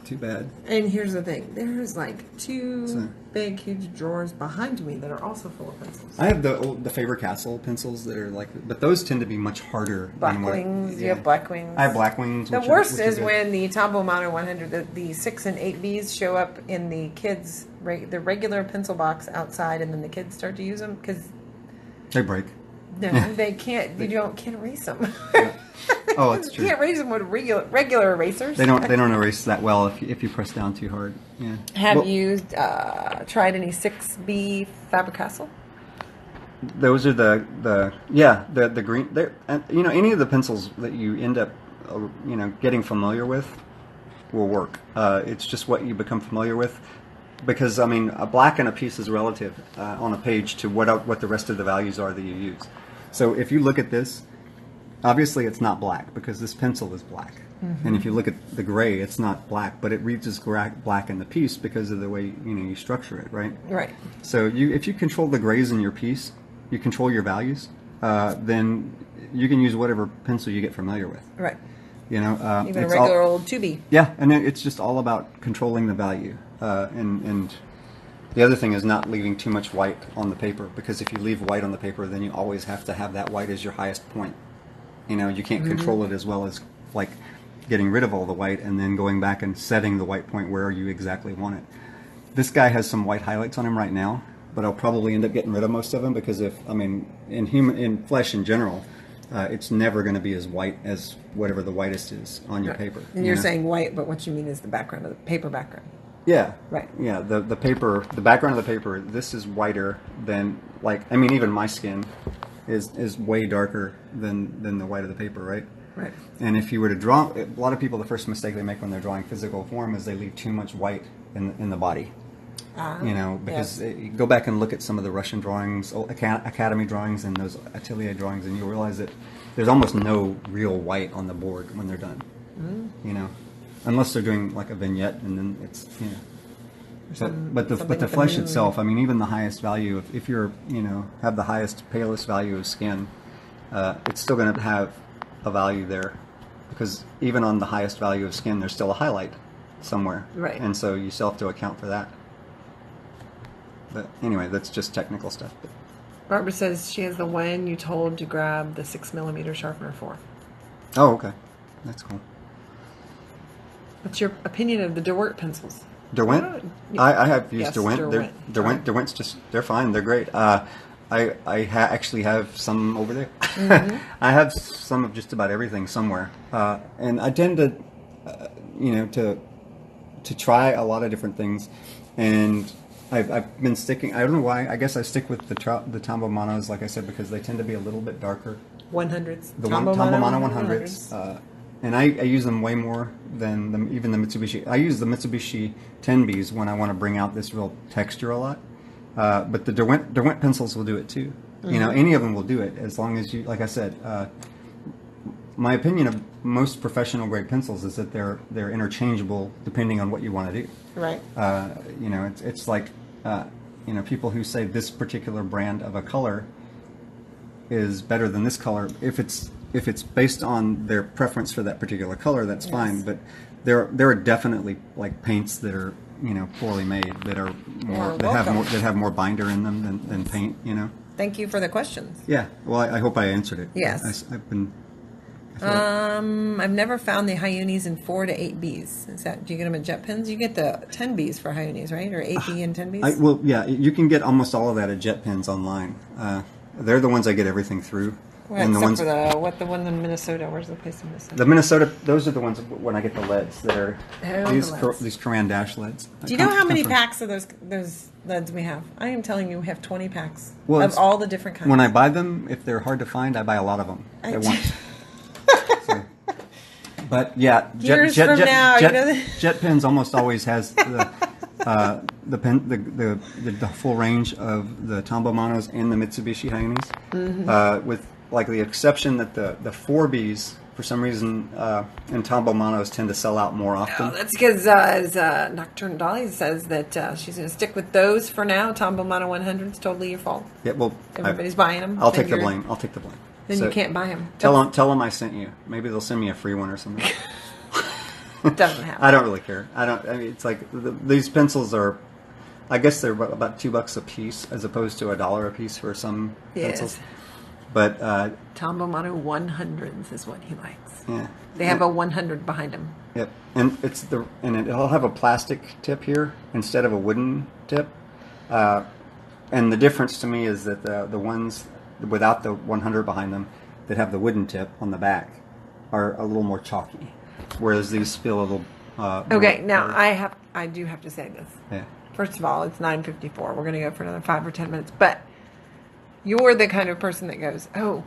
too bad. And here's the thing: there's like two big, huge drawers behind me that are also full of pencils. I have the Faber-Castell pencils that are like, but those tend to be much harder. Blackwings. You have Blackwings. I have Blackwings. The worst is when the Tombow Mono 100, the 6 and 8Bs show up in the kids' the regular pencil box outside, and then the kids start to use them because they break. No, they can't. You can't erase them. Oh, that's true. You can't erase them with regular erasers. They don't erase that well if you press down too hard. Yeah. Have you tried any 6B Faber-Castell? Those are the green. Any of the pencils that you end up getting familiar with will work. It's just what you become familiar with. Because I mean, a black in a piece is relative on a page to what the rest of the values are that you use. So if you look at this, obviously it's not black because this pencil is black. And if you look at the gray, it's not black, but it reads as black in the piece because of the way you structure it, right? Right. So if you control the grays in your piece, you control your values. then you can use whatever pencil you get familiar with. Right. You know, Even a it's regular old 2B. Yeah, and it's just all about controlling the value. And the other thing is not leaving too much white on the paper, because if you leave white on the paper, then you always have to have that white as your highest point. You know, you can't control it as well as like getting rid of all the white and then going back and setting the white point where you exactly want it. This guy has some white highlights on him right now, but I'll probably end up getting rid of most of them, because in flesh in general, it's never going to be as white as whatever the whitest is on your paper. And you're saying white, but what you mean is the background of the paper background. Yeah. Right. Yeah, the paper, the background of the paper, this is whiter than, even my skin is way darker than the white of the paper, right? Right. And if you were to draw, a lot of people, the first mistake they make when they're drawing physical form is they leave too much white in the body. You know, because you go back and look at some of the Russian drawings, Academy drawings, and those atelier drawings, and you'll realize that there's almost no real white on the board when they're done. You know, unless they're doing like a vignette, and then it's, you know. But the flesh itself, I mean, even the highest value, if you're, you know, have the highest, palest value of skin, it's still going to have a value there, because even on the highest value of skin, there's still a highlight somewhere. Right. And so you still have to account for that. But anyway, that's just technical stuff. But Barbara says she has the one you told to grab the 6mm sharpener for. oh, okay, that's cool. What's your opinion of the Derwent pencils? Derwent? Yeah. I have used Yes, Derwent. Derwent's just, they're fine. They're great. I actually have some over there. I have some of just about everything somewhere, and I tend to, you know, to try a lot of different things, and I've been sticking. I don't know why. I guess I stick with the Tombow Monos, like I said, because they tend to be a little bit darker. 100s. The Tombow Mono 100s. And I use them way more than even the Mitsubishi. I use the Mitsubishi 10Bs when I want to bring out this real texture a lot. But the Derwent pencils will do it too. You know, any of them will do it, as long as you, like I said, my opinion of most professional grade pencils is that they're interchangeable depending on what you want to do. Right. You know, it's like, you know, people who say this particular brand of a color is better than this color. If it's based on their preference for that particular color, that's fine. But there are definitely like paints that are, you know, poorly made, that are that have more binder in them than paint. You know. Thank you for the questions. Yeah. Well, I hope I answered it. Yes. I've been. I've never found the Hyunis in 4 to 8Bs. Is that, do you get them in jet pens? You get the 10Bs for Hyunis, right? Or 8B and 10Bs? Well, yeah, you can get almost all of that at jet pens online. They're the ones I get everything through. Well, and except for the one in Minnesota. Where's the place in Minnesota? The Minnesota, those are the ones when I get the leads that are the these Coran Dash leads. Do you know how many packs of those leads we have? I am telling you, we have 20 packs of all the different kinds. When I buy them, if they're hard to find, I buy a lot of them at once. But yeah, jet pens almost always has the full range of the Tombow Monos and the Mitsubishi Hyunis, with like the exception that the 4Bs for some reason and Tombow Monos tend to sell out more often. Oh, that's because as Nocturne Dolly says that she's going to stick with those for now. Tombow Mono 100s, totally your fault. Yeah, well, everybody's buying them. I'll take the blame. Then you can't buy them. Tell them I sent you. Maybe they'll send me a free one or something. Doesn't happen. I don't really care. I mean, it's like these pencils are. I guess they're about $2 a piece, as opposed to $1 a piece for some pencils. But Tombow Mono 100s is what he likes. Yeah, they have a 100 behind him. Yep, and it'll have a plastic tip here instead of a wooden tip. And the difference to me is that the ones without the 100 behind them that have the wooden tip on the back are a little more chalky, whereas these feel a little. Okay, now I do have to say this. Yeah. First of all, it's 9:54. We're going to go for another 5 or 10 minutes, but you're the kind of person that goes, oh,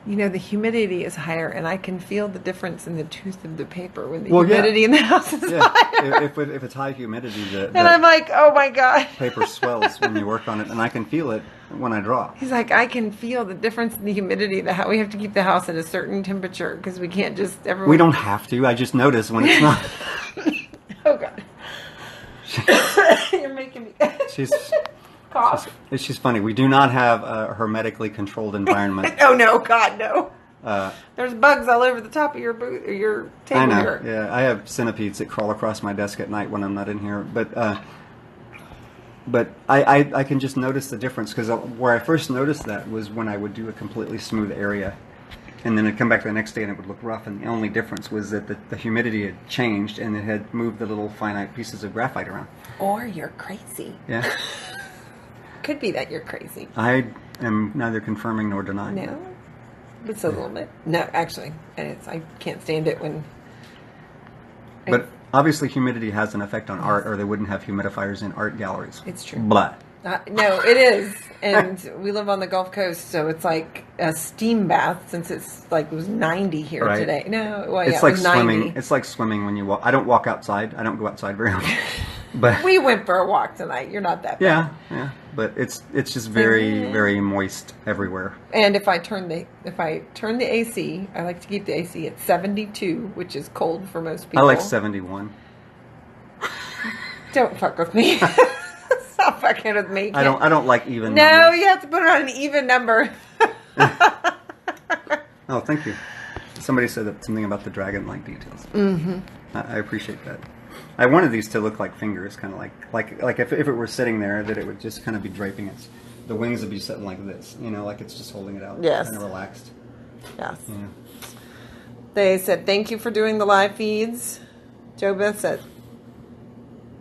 you know, the humidity is higher, and I can feel the difference in the tooth of the paper when the humidity in the house is higher. If it's high humidity, and I'm like, oh my God. Paper swells when you work on it, and I can feel it when I draw. He's like, I can feel the difference in the humidity. We have to keep the house at a certain temperature because we can't just We don't have to. I just notice when it's not. Oh God. You're making me. Cough. It's funny. We do not have a hermetically controlled environment. Oh no, God, no. There's bugs all over the top of your booth or your table. I know. Here. Yeah, I have centipedes that crawl across my desk at night when I'm not in here. But I can just notice the difference, because where I first noticed that was when I would do a completely smooth area, and then I'd come back the next day and it would look rough, and the only difference was that the humidity had changed and it had moved the little finite pieces of graphite around. Or you're crazy. Yeah. Could be that you're crazy. I am neither confirming nor denying. No. It's a little bit. No, actually. And I can't stand it when... But obviously humidity has an effect on art, or they wouldn't have humidifiers in art galleries. It's true. Blah. No, it is. And we live on the Gulf Coast, so it's like a steam bath, since it's like, it was 90 here today. No, well, it's yeah, like it was swimming. 90. It's like swimming when you walk. I don't walk outside. I don't go outside very often. But we went for a walk tonight. You're not that bad. Yeah. But it's just very, very moist everywhere. And if I turn the AC, I like to keep the AC at 72, which is cold for most people. I like 71. Don't fuck with me. Stop fucking with me. I don't like even No, numbers. you have to put it on an even number. Oh, thank you. Somebody said something about the dragon-like details. Mm-hmm. I appreciate that. I wanted these to look like fingers, kind of like if it were sitting there, that it would just kind of be draping it. The wings would be sitting like this, like it's just holding it out. Yes. Kind of relaxed. Yes. Yeah. They said, thank you for doing the live feeds. Joe Beth said,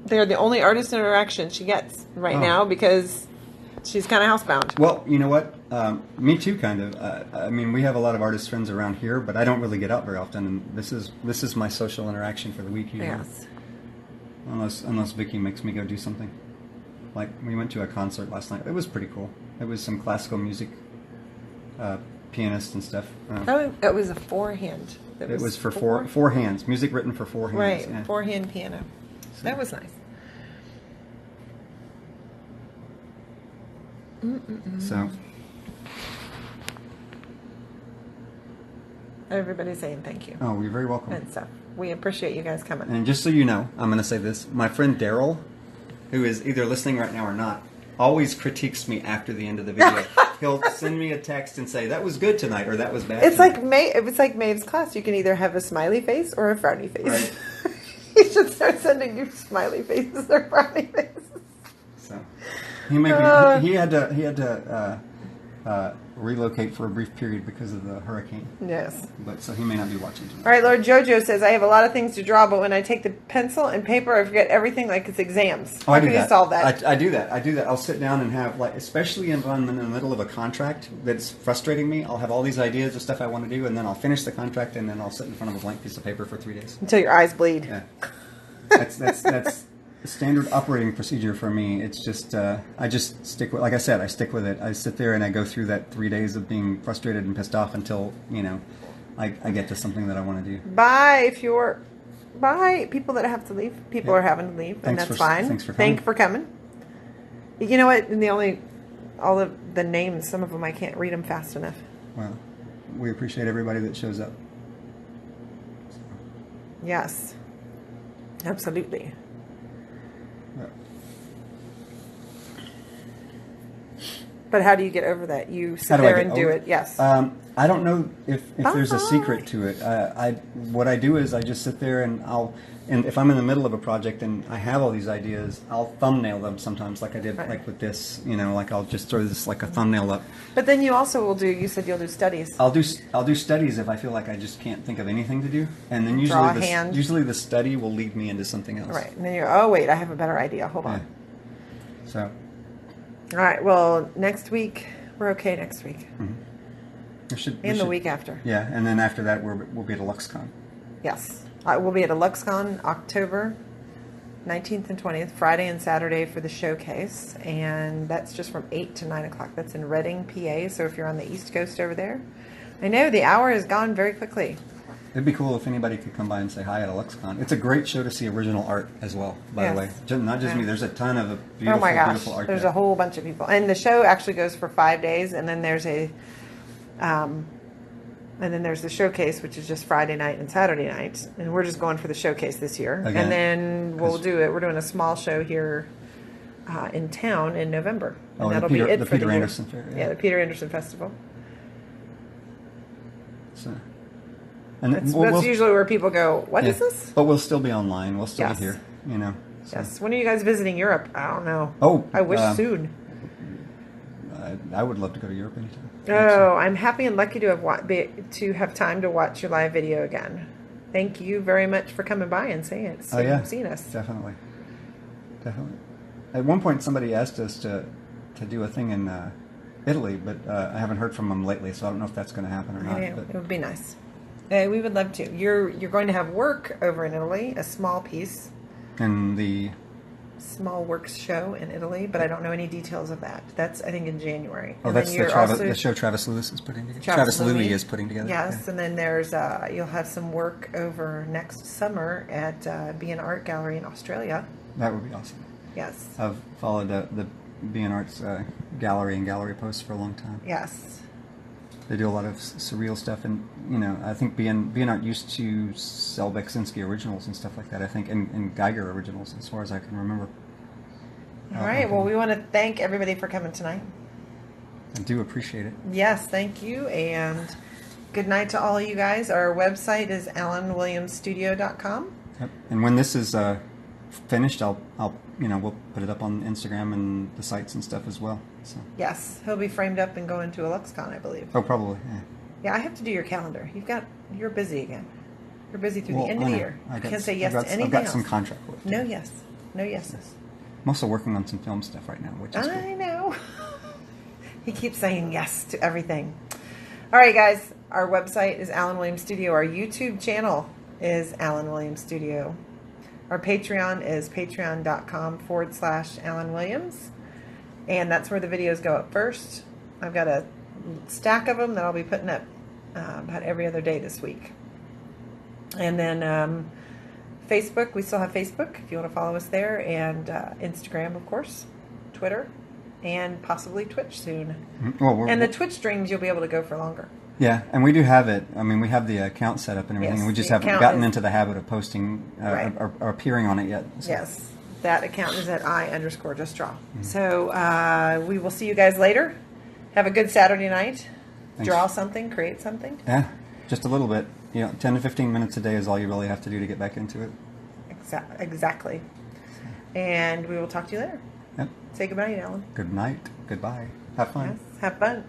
they're the only artist interaction she gets right now, because she's kind of housebound. Well, you know what? Me too, kind of. I mean, we have a lot of artist friends around here, but I don't really get out very often, and this is my social interaction for the week. Yes. Unless Vicky makes me go do something. Like, we went to a concert last night. It was pretty cool. It was some classical music, pianists and stuff. It was a four-hand. It was for four hands. Music written for four hands. Right, yeah. four-hand piano. So. That was nice. So. Everybody's saying thank you. Oh, you're very welcome. And so, we appreciate you guys coming. And just so you know, I'm going to say this. My friend Daryl, who is either listening right now or not, always critiques me after the end of the video. He'll send me a text and say, that was good tonight, or that was bad It's tonight. like Maeve's class. You can either have a smiley face or a frowny face. Right. You should start sending you smiley faces or frowny faces. So he may be, he had to relocate for a brief period because of the hurricane. Yes. But so he may not be watching tonight. All right, Lord Jojo says, I have a lot of things to draw, but when I take the pencil and paper, I forget everything like it's exams. Oh, How I do can that. you solve that? I do that. I'll sit down and have, like, especially if I'm in the middle of a contract that's frustrating me, I'll have all these ideas of stuff I want to do, and then I'll finish the contract, and then I'll sit in front of a blank piece of paper for 3 days. Until your eyes bleed. Yeah. That's standard operating procedure for me. It's just I just stick with, like I said, I stick with it. I sit there and I go through that 3 days of being frustrated and pissed off until I get to something that I want to do. Bye people that have to leave. People are having to leave, and that's fine. Thanks for coming. Thank you for coming. You know what? And all of the names, some of them I can't read them fast enough. Well, we appreciate everybody that shows up. Yes, absolutely. But how do you get over that? You sit there and do it. Yes. I don't know if there's a secret to it. What I do is I just sit there and if I'm in the middle of a project and I have all these ideas, I'll thumbnail them sometimes, like I did like with this. Like I'll just throw this like a thumbnail up. But then you also will do. You said you'll do studies. I'll do studies if I feel like I just can't think of anything to do, and then usually the study will lead me into something else. Right, and then oh wait, I have a better idea. Hold on. So. All right. Well, next week we're okay. Next week. Mm-hmm. The week after. Yeah, and then after that we'll be at a LuxCon. Yes, we'll be at a LuxCon October 19th and 20th, Friday and Saturday for the showcase, and that's just from 8 to 9 o'clock. That's in Reading, PA. So if you're on the East Coast over there, I know the hour has gone very quickly. It'd be cool if anybody could come by and say hi at a LuxCon. It's a great show to see original art as well, by the way. Not just me. There's a ton of beautiful, beautiful art There's there. a whole bunch of people. And the show actually goes for 5 days, and then there's the showcase, which is just Friday night and Saturday night. And we're just going for the showcase this year. Again, and then we'll do it. We're doing a small show here in town in November. And Oh, that'll the be it the for Peter the year. Anderson Fair. Yeah, the Peter Anderson Festival. So, and That's we'll, usually where people go, "What is yeah. this?" But we'll still be online. We'll still Yes. be here. You know. So. Yes. When are you guys visiting Europe? I don't know. Oh, I wish soon. I would love to go to Europe anytime. Oh, I'm happy and lucky to have time to watch your live video again. Thank you very much for coming by and seeing us. Seeing us. Definitely. At one point, somebody asked us to do a thing in Italy, but I haven't heard from them lately, so I don't know if that's going to happen or not. Yeah, But it would be nice. We would love to. You're going to have work over in Italy, a small piece, and the small works show in Italy, but I don't know any details of that. That's I think in January. oh, And that's then the show Travis Lewis is putting together. Travis Louis Louis is putting together. Yes, Yeah. and then there's you'll have some work over next summer at Be an Art Gallery in Australia. That would be awesome. Yes. I've followed the Be an Arts gallery and gallery posts for a long time. Yes. They do a lot of surreal stuff, and I think Be an Art used to sell Beksinski originals and stuff like that. I think, and Geiger originals, as far as I can remember. All right. Well, we want to thank everybody for coming tonight. I do appreciate it. Yes, thank you, and good night to all of you guys. Our website is AllenWilliamsStudio.com. Yep. And when this is finished, I'll we'll put it up on Instagram and the sites and stuff as well. So. Yes, he'll be framed up and go into a LuxCon, I believe. Oh, probably. Yeah. Yeah, I have to do your calendar. You're busy again. You're busy through the end of I the know. year. I can't say I've yes got, to anything I've got else. some contract work. No yes. No yeses. I'm also working on some film stuff right now, which is I cool. know. He keeps saying yes to everything. All right, guys. Our website is Allen Williams Studio. Our YouTube channel is Allen Williams Studio. Our Patreon is patreon.com/Allen Williams. And that's where the videos go up first. I've got a stack of them that I'll be putting up about every other day this week. And then Facebook, we still have Facebook if you want to follow us there, and Instagram, of course, Twitter, and possibly Twitch soon. Well, and the Twitch streams, you'll be able to go for longer. Yeah, and we do have it. I mean, we have the account set up and everything, Yes, and we just the haven't account gotten is- into the habit of posting Right. or appearing on it yet. So. Yes, that account is at I_just draw. So we will see you guys later. Have a good Saturday night. Thanks. Draw something, create something. Yeah, just a little bit. 10 to 15 minutes a day is all you really have to do to get back into it. Exactly. And we will talk to you later. Yep. Say goodbye, Alan. Good night. Goodbye. Have fun. Yes, have fun.